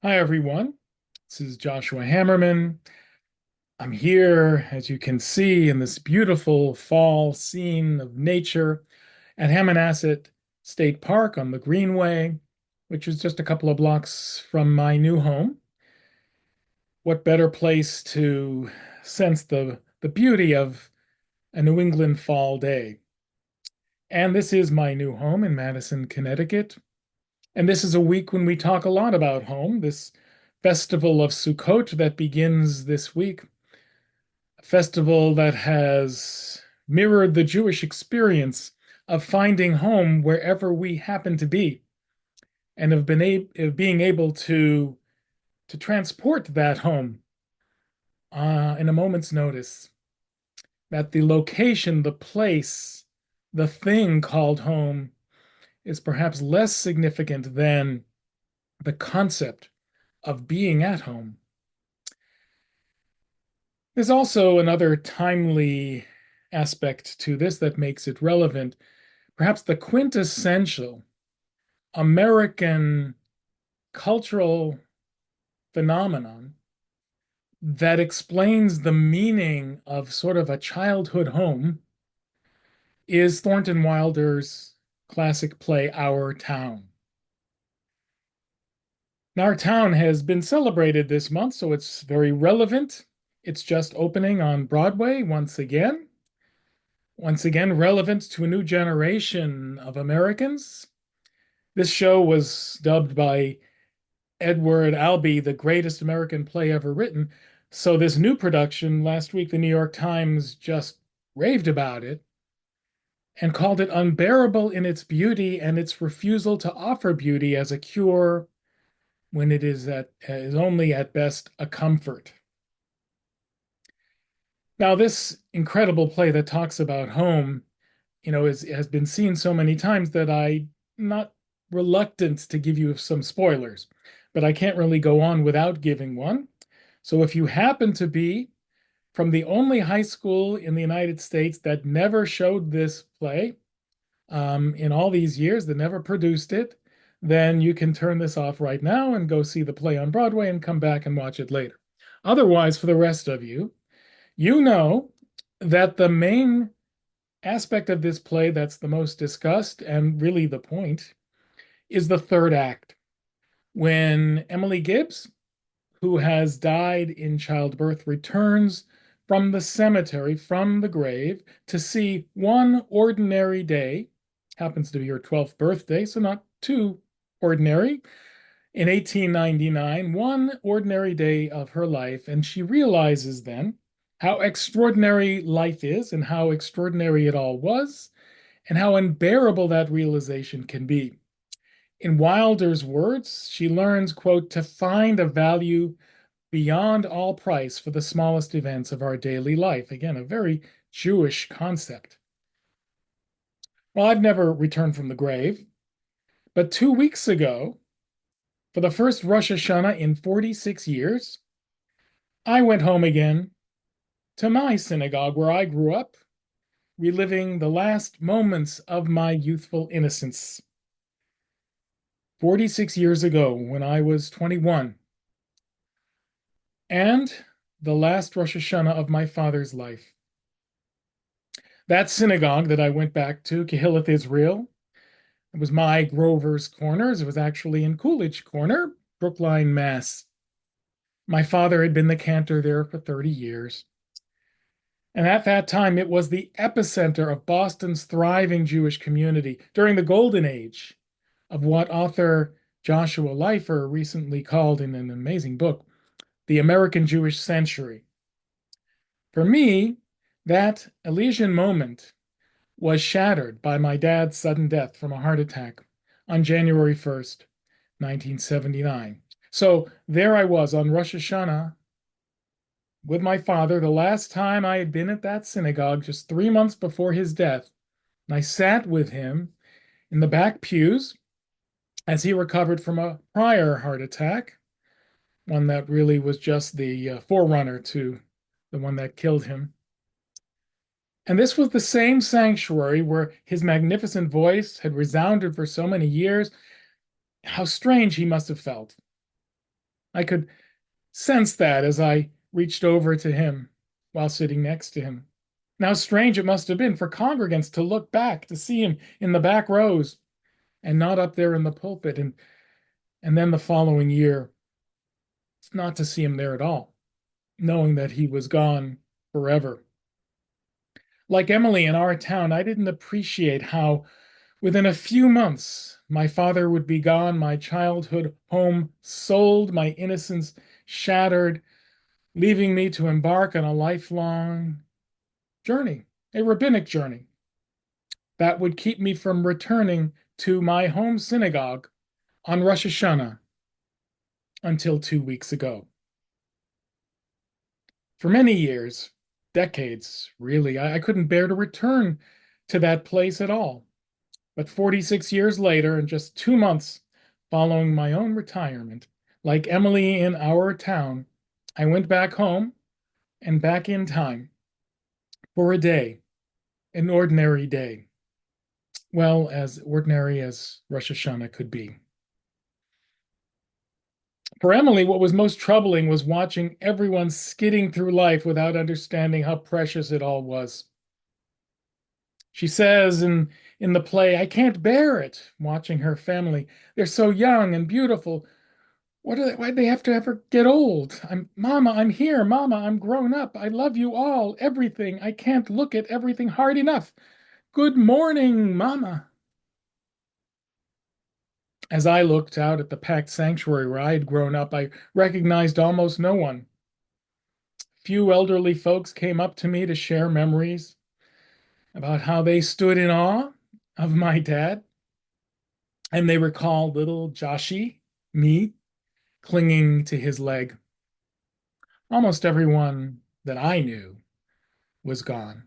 Hi, everyone. This is Joshua Hammerman. I'm here, as you can see, in this beautiful fall scene of nature at Hammonasset State Park on the Greenway, which is just a couple of blocks from my new home. What better place to sense the beauty of a New England fall day? And this is my new home in Madison, Connecticut. And this is a week when we talk a lot about home, this festival of Sukkot that begins this week, a festival that has mirrored the Jewish experience of finding home wherever we happen to be, and of being able to transport that home in a moment's notice. That the location, the place, the thing called home is perhaps less significant than the concept of being at home. There's also another timely aspect to this that makes it relevant, perhaps the quintessential American cultural phenomenon that explains the meaning of sort of a childhood home is Thornton Wilder's classic play, Our Town. Now, Our Town has been celebrated this month, so it's very relevant. It's just opening on Broadway once again. Once again, relevant to a new generation of Americans. This show was dubbed by Edward Albee the greatest American play ever written. So, this new production, last week, the New York Times just raved about it and called it unbearable in its beauty and its refusal to offer beauty as a cure when it is only at best a comfort. Now, this incredible play that talks about home, has been seen so many times that I'm not reluctant to give you some spoilers, but I can't really go on without giving one. So if you happen to be from the only high school in the United States that never showed this play in all these years, that never produced it, then you can turn this off right now and go see the play on Broadway and come back and watch it later. Otherwise, for the rest of you, you know that the main aspect of this play that's the most discussed and really the point is the third act, when Emily Gibbs, who has died in childbirth, returns from the cemetery, from the grave, to see one ordinary day, happens to be her 12th birthday, so not too ordinary, in 1899, one ordinary day of her life, and she realizes then how extraordinary life is and how extraordinary it all was, and how unbearable that realization can be. In Wilder's words, she learns, quote, to find a value beyond all price for the smallest events of our daily life. Again, a very Jewish concept. Well, I've never returned from the grave, but 2 weeks ago, for the first Rosh Hashanah in 46 years, I went home again to my synagogue where I grew up, reliving the last moments of my youthful innocence. 46 years ago, when I was 21, and the last Rosh Hashanah of my father's life. That synagogue that I went back to, Kehilloth Israel, it was my Grover's Corners. It was actually in Coolidge Corner, Brookline, Mass. My father had been the cantor there for 30 years. And at that time, it was the epicenter of Boston's thriving Jewish community during the golden age of what author Joshua Leifer recently called in an amazing book, the American Jewish Century. For me, that Elysian moment was shattered by my dad's sudden death from a heart attack on January 1st, 1979. So there I was on Rosh Hashanah with my father, the last time I had been at that synagogue just 3 months before his death. And I sat with him in the back pews as he recovered from a prior heart attack, one that really was just the forerunner to the one that killed him. And this was the same sanctuary where his magnificent voice had resounded for so many years. How strange he must have felt. I could sense that as I reached over to him while sitting next to him. And how strange it must have been for congregants to look back to see him in the back rows and not up there in the pulpit. And then the following year, not to see him there at all, knowing that he was gone forever. Like Emily in our town, I didn't appreciate how within a few months my father would be gone, my childhood home sold, my innocence shattered, leaving me to embark on a lifelong journey, a rabbinic journey that would keep me from returning to my home synagogue on Rosh Hashanah until 2 weeks ago. For many years, decades, really, I couldn't bear to return to that place at all. But 46 years later, and just 2 months following my own retirement, like Emily in our town, I went back home and back in time for a day, an ordinary day. Well, as ordinary as Rosh Hashanah could be. For Emily, what was most troubling was watching everyone skidding through life without understanding how precious it all was. She says in the play, I can't bear it, watching her family. They're so young and beautiful. Why'd they have to ever get old? Mama, I'm here. Mama, I'm grown up. I love you all, everything. I can't look at everything hard enough. Good morning, Mama. As I looked out at the packed sanctuary where I had grown up, I recognized almost no one. Few elderly folks came up to me to share memories about how they stood in awe of my dad, and they recalled little Joshi, me, clinging to his leg. Almost everyone that I knew was gone.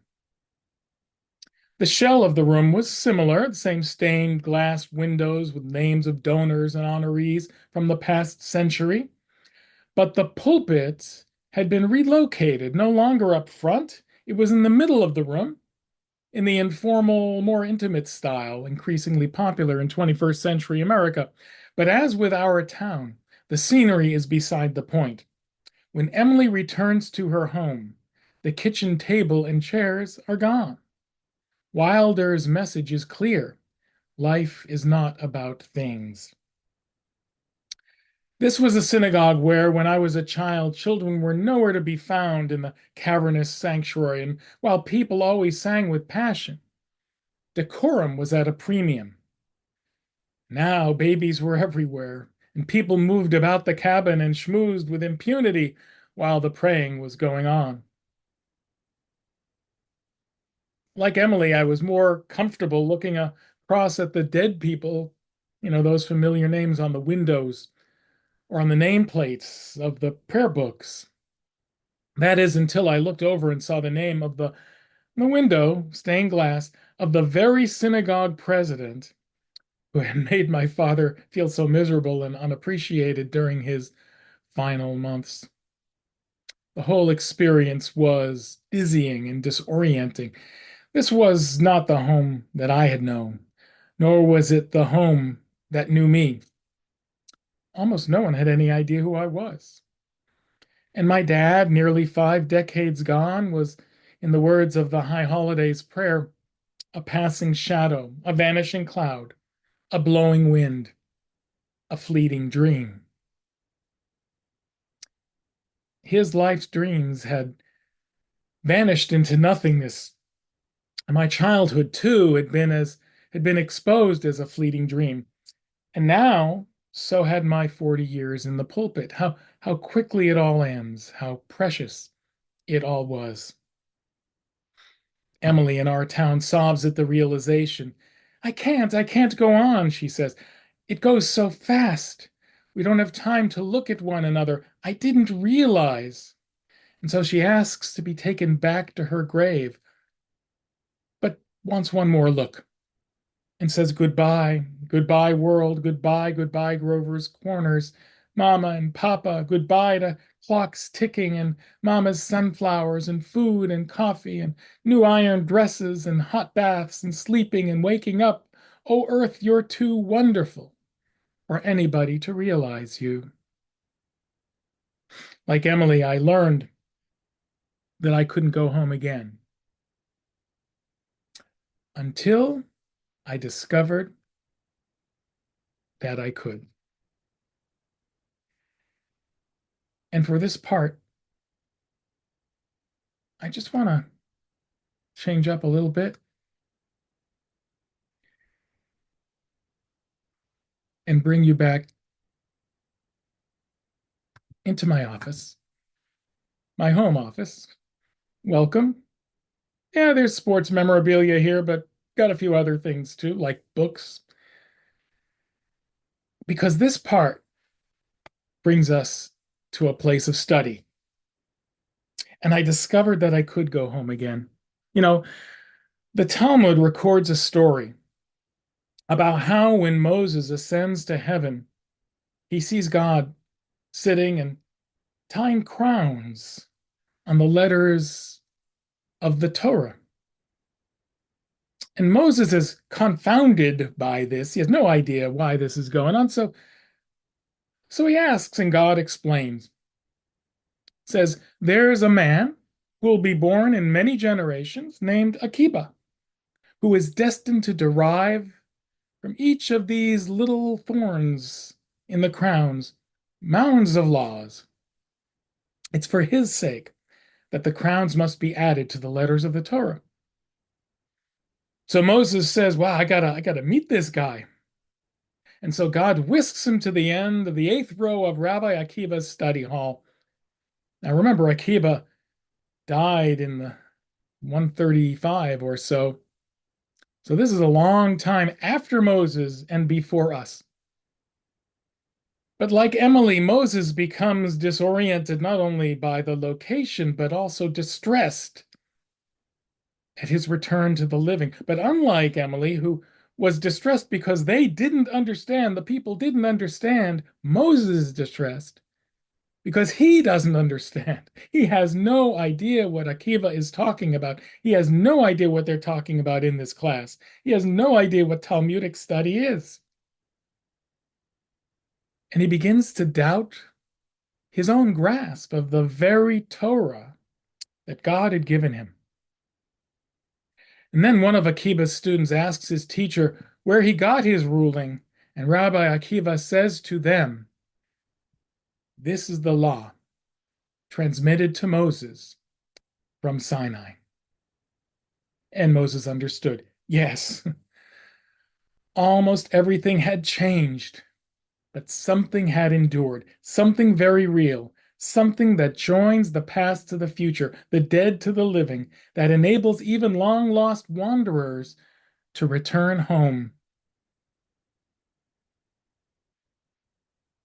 The shell of the room was similar, the same stained glass windows with names of donors and honorees from the past century. But the pulpit had been relocated, no longer up front. It was in the middle of the room, in the informal, more intimate style, increasingly popular in 21st century America. But as with our town, the scenery is beside the point. When Emily returns to her home, the kitchen table and chairs are gone. Wilder's message is clear. Life is not about things. This was a synagogue where, when I was a child, children were nowhere to be found in the cavernous sanctuary, and while people always sang with passion, decorum was at a premium. Now babies were everywhere, and people moved about the cabin and schmoozed with impunity while the praying was going on. Like Emily, I was more comfortable looking across at the dead people, those familiar names on the windows or on the nameplates of the prayer books. That is until I looked over and saw the name of the window, stained glass, of the very synagogue president who had made my father feel so miserable and unappreciated during his final months. The whole experience was dizzying and disorienting. This was not the home that I had known, nor was it the home that knew me. Almost no one had any idea who I was. And my dad, nearly 5 decades gone, was, in the words of the High Holidays prayer, a passing shadow, a vanishing cloud, a blowing wind, a fleeting dream. His life's dreams had vanished into nothingness. My childhood, too, had been exposed as a fleeting dream. And now, so had my 40 years in the pulpit. How quickly it all ends, how precious it all was. Emily in our town sobs at the realization. I can't go on, she says. It goes so fast. We don't have time to look at one another. I didn't realize. And so she asks to be taken back to her grave, but wants one more look and says goodbye, goodbye, world, goodbye, goodbye, Grover's Corners, Mama and Papa, goodbye to clocks ticking and Mama's sunflowers and food and coffee and new iron dresses and hot baths and sleeping and waking up. Oh, Earth, you're too wonderful for anybody to realize you. Like Emily, I learned that I couldn't go home again until I discovered that I could. And for this part, I just want to change up a little bit and bring you back into my office, my home office. Welcome. Yeah, there's sports memorabilia here, but got a few other things too, like books. Because this part brings us to a place of study. And I discovered that I could go home again. You know, the Talmud records a story about how when Moses ascends to heaven, he sees God sitting and tying crowns on the letters of the Torah. And Moses is confounded by this. He has no idea why this is going on. So he asks, and God explains. Says, there is a man who will be born in many generations named Akiba, who is destined to derive from each of these little thorns in the crowns mounds of laws. It's for his sake that the crowns must be added to the letters of the Torah. So Moses says, wow, I gotta meet this guy. And so God whisks him to the end of the eighth row of Rabbi Akiba's study hall. Now remember, Akiba died in the 135 or so. So this is a long time after Moses and before us. But like Emily, Moses becomes disoriented not only by the location, but also distressed at his return to the living. But unlike Emily, who was distressed because they didn't understand, the people didn't understand, Moses is distressed because he doesn't understand. He has no idea what Akiva is talking about. He has no idea what they're talking about in this class. He has no idea what Talmudic study is. And he begins to doubt his own grasp of the very Torah that God had given him. And then one of Akiva's students asks his teacher where he got his ruling, and Rabbi Akiva says to them, this is the law transmitted to Moses from Sinai. And Moses understood. Yes, almost everything had changed, but something had endured, something very real, something that joins the past to the future, the dead to the living, that enables even long-lost wanderers to return home.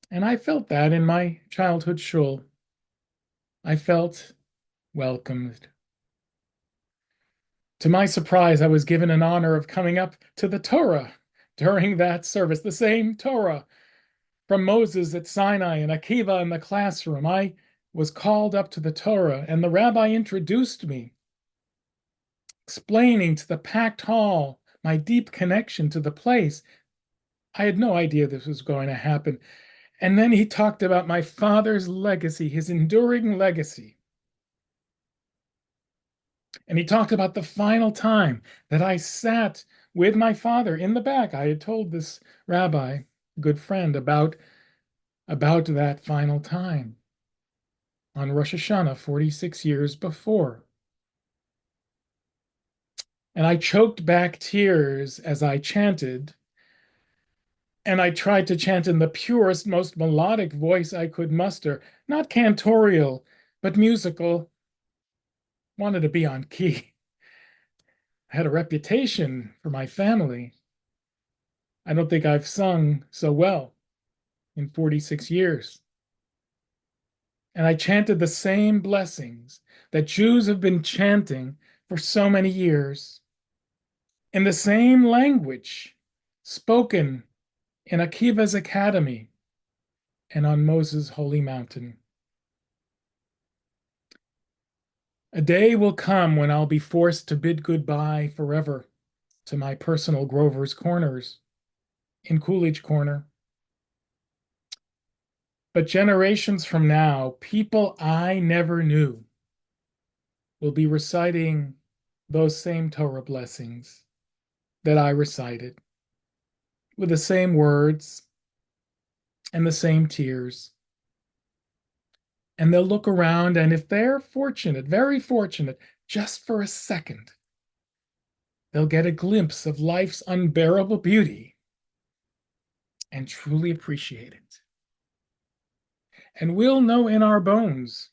And I felt that in my childhood shul. I felt welcomed. To my surprise, I was given an honor of coming up to the Torah during that service, the same Torah from Moses at Sinai and Akiva in the classroom. I was called up to the Torah, and the rabbi introduced me, explaining to the packed hall my deep connection to the place. I had no idea this was going to happen. And then he talked about my father's legacy, his enduring legacy. And he talked about the final time that I sat with my father in the back. I had told this rabbi, good friend, about that final time on Rosh Hashanah 46 years before. And I choked back tears as I chanted, and I tried to chant in the purest, most melodic voice I could muster, not cantorial, but musical. Wanted to be on key. I had a reputation for my family. I don't think I've sung so well in 46 years. And I chanted the same blessings that Jews have been chanting for so many years, in the same language spoken in Akiva's academy and on Moses' holy mountain. A day will come when I'll be forced to bid goodbye forever to my personal Grover's Corners in Coolidge Corner. But generations from now, people I never knew will be reciting those same Torah blessings that I recited with the same words and the same tears. And they'll look around, and if they're fortunate, very fortunate, just for a second, they'll get a glimpse of life's unbearable beauty and truly appreciate it. And we'll know in our bones,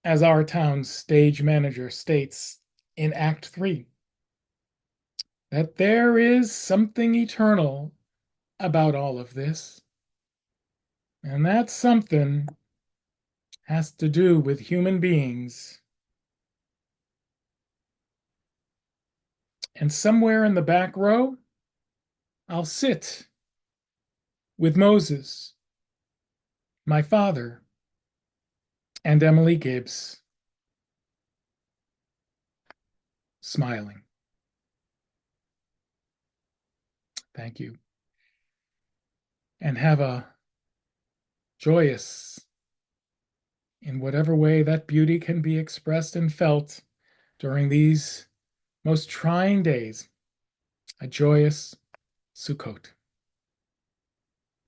as our town's stage manager states in Act 3, that there is something eternal about all of this. And that something has to do with human beings. And somewhere in the back row, I'll sit with Moses, my father, and Emily Gibbs, smiling. Thank you. And have a joyous, in whatever way that beauty can be expressed and felt during these most trying days, a joyous Sukkot.